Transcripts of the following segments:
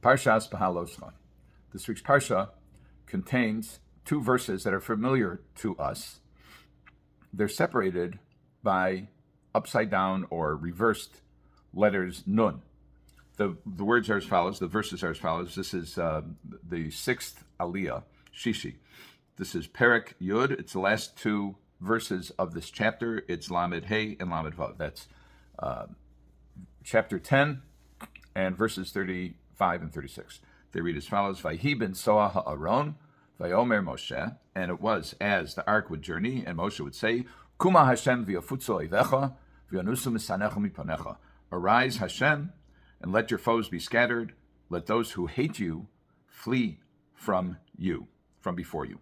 Parshas Behaloshon. This week's Parsha contains two verses that are familiar to us. They're separated by upside down or reversed letters nun. The words are as follows, the verses are as follows. This is the sixth aliyah, Shishi. This is Perek Yud. It's the last two verses of this chapter. It's Lamed Hey and Lamed Vav. That's chapter 10 and verses 35 and 36. They read as follows: Vayhi ben Soah ha'aron, Vayomer Moshe, and it was as the ark would journey, and Moshe would say, Kuma Hashem v'yafutzo oivecha, v'yanusu misanecha mipanecha. Arise, Hashem, and let your foes be scattered. Let those who hate you flee from you, from before you.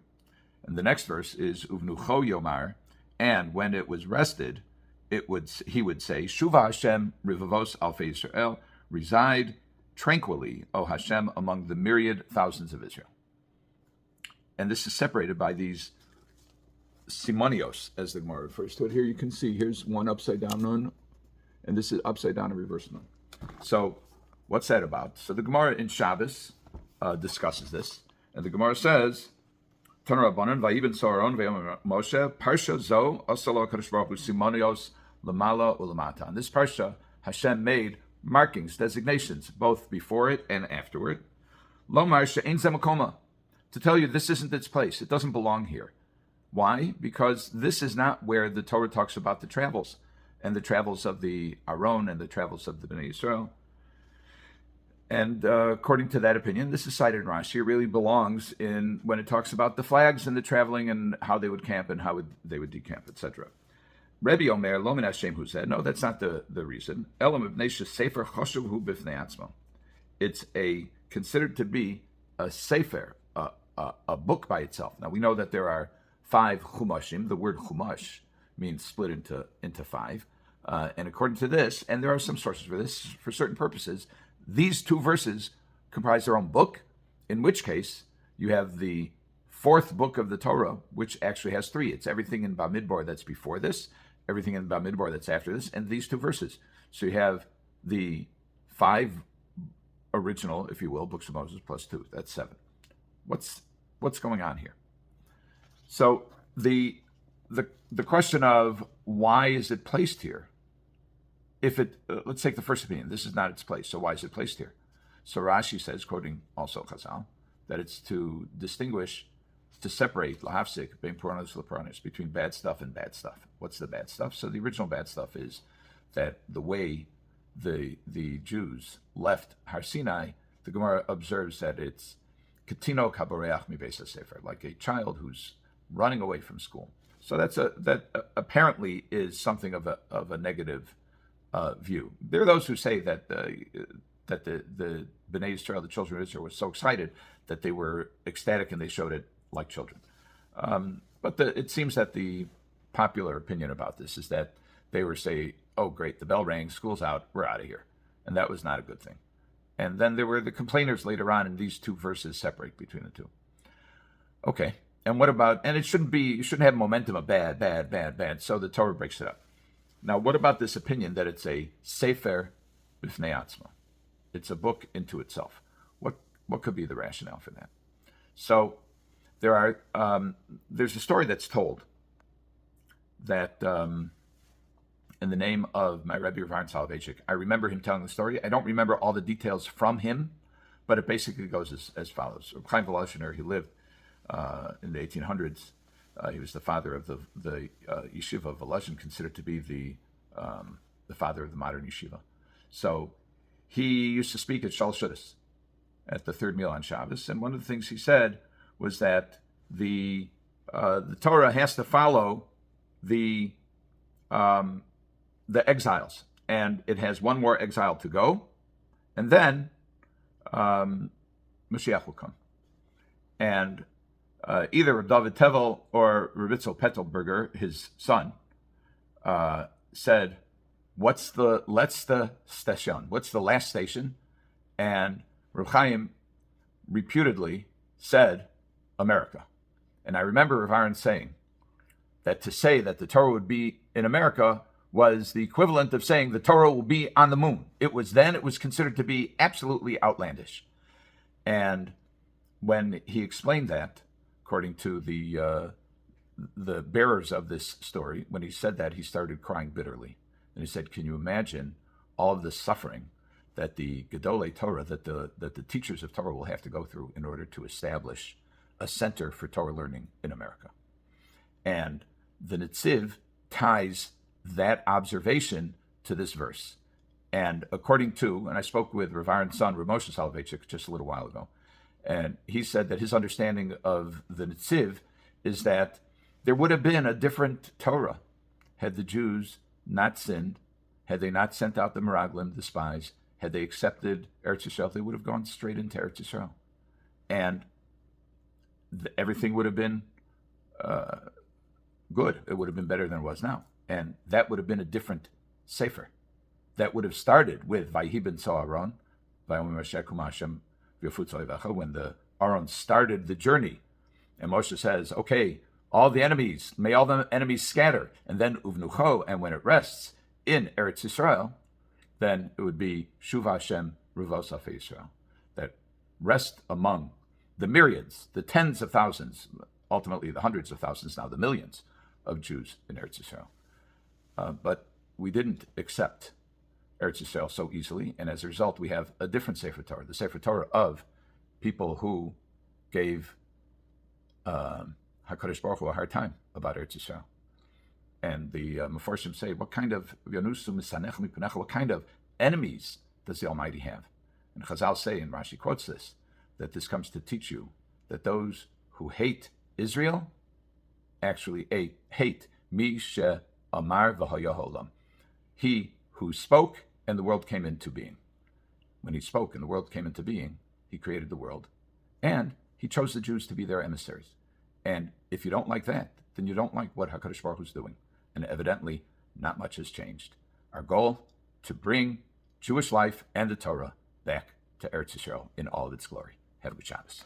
And the next verse is Uvnucho Yomar, and when it was rested, he would say, Shuva Hashem rivavos alfei Yisrael, reside tranquilly, O Hashem, among the myriad thousands of Israel. And this is separated by these simonios, as the Gemara refers to it. Here you can see, here's one upside down nun, and this is upside down and reverse nun. So what's that about? So the Gemara in Shabbos discusses this, and the Gemara says, Torah Rabbanan, Vayiben Soaron, Vayomer Moshe, Parsha Zo, Asalo Kadosh Baruch Hu, Simonios, Lamala Ulamata. In this Parsha, Hashem made markings, designations, both before it and afterward. Lomar she'ein ze makoma, to tell you this isn't its place. It doesn't belong here. Why? Because this is not where the Torah talks about the travels, and the travels of the Aron and the travels of the Bnei Yisrael. And according to that opinion, this is cited in Rashi. It really belongs in when it talks about the flags and the traveling and how they would camp and how they would decamp, etc. Rabbi Omer, lo min Hashem, who said, no, that's not the reason. Elam ibnei sefer choshev hu b'fnei atzmo. It's considered to be a sefer, a book by itself. Now we know that there are 5 chumashim. The word chumash means split into 5. And according to this, and there are some sources for this, for certain purposes, these two verses comprise their own book, in which case you have the 4th book of the Torah, which actually has 3. It's everything in Bamidbar that's before this, everything in Bamidbar that's after this, and these 2 verses. So you have the 5 original, if you will, books of Moses plus 2. That's 7. What's going on here? So the question of why is it placed here? If it, let's take the first opinion. This is not its place. So why is it placed here? So Rashi says, quoting also Chazal, that it's to distinguish, to separate lahafsik bein puranos lepuranos, between bad stuff and bad stuff. What's the bad stuff? So the original bad stuff is that the way the Jews left Har Sinai, the Gemara observes that it's ketino kabareach mi beis hasefer, like a child who's running away from school. So that apparently is something of a negative view. There are those who say that the Bnei Yisrael, the children of Israel, were so excited that they were ecstatic and they showed it like children. But it seems that the popular opinion about this is that they were say, oh great, the bell rang, school's out, we're out of here. And that was not a good thing. And then there were the complainers later on, and these 2 verses separate between the 2. Okay, and what about, and you shouldn't have momentum of bad, so the Torah breaks it up. Now, what about this opinion that it's a sefer b'fnei atzmo? It's a book into itself. What could be the rationale for that? So there's a story that's told that in the name of my Rabbi Rav Ahron Soloveichik. I remember him telling the story. I don't remember all the details from him, but it basically goes as follows. Rav Chaim Volozhiner, he lived in the 1800s. He was the father of the yeshiva of Volozhin, considered to be the father of the modern yeshiva. So he used to speak at Shal Shudas at the 3rd meal on Shabbos, and one of the things he said was that the Torah has to follow the exiles, and it has one more exile to go, and then Mashiach will come. And either David Tevel or Rav Itzele Peterberger, his son, said, what's the station? What's the last station? And Rav Chaim reputedly said, America. And I remember Rav Ahron saying that to say that the Torah would be in America was the equivalent of saying the Torah will be on the moon. It was considered to be absolutely outlandish. And when he explained that, according to the bearers of this story, when he said that, he started crying bitterly. And he said, can you imagine all of the suffering that the Gedolei Torah, that the teachers of Torah will have to go through in order to establish a center for Torah learning in America? And the Netziv ties that observation to this verse. And according to, and I spoke with Rav Ahron's son, Rav Moshe Soloveichik, just a little while ago, and he said that his understanding of the Netziv is that there would have been a different Torah had the Jews not sinned, had they not sent out the Meraglim, the spies, had they accepted Eretz Yisrael, they would have gone straight into Eretz Yisrael. And everything would have been good. It would have been better than it was now. And that would have been a different Sefer. That would have started with Vayhi ben Aaron, when the Aaron started the journey. And Moshe says, okay, all the enemies, may all the enemies scatter. And then Uvnucho, and when it rests in Eretz Yisrael, then it would be Shuv Hashem Ruvos Afei Yisrael, that rest among the myriads, the tens of thousands, ultimately the hundreds of thousands now, the millions of Jews in Eretz Yisrael. But we didn't accept Eretz Yisrael so easily, and as a result, we have a different Sefer Torah, the Sefer Torah of people who gave HaKadosh Baruch Hu a hard time about Eretz Yisrael. And the Mefarshim say, what kind of enemies does the Almighty have? And Chazal say, and Rashi quotes this, that this comes to teach you that those who hate Israel actually hate Mi She Amar V'Hayaholam. He who spoke and the world came into being. When he spoke and the world came into being, he created the world. And he chose the Jews to be their emissaries. And if you don't like that, then you don't like what HaKadosh Baruch Hu is doing. And evidently, not much has changed. Our goal, to bring Jewish life and the Torah back to Eretz Yisrael in all of its glory. Have a good Shabbos.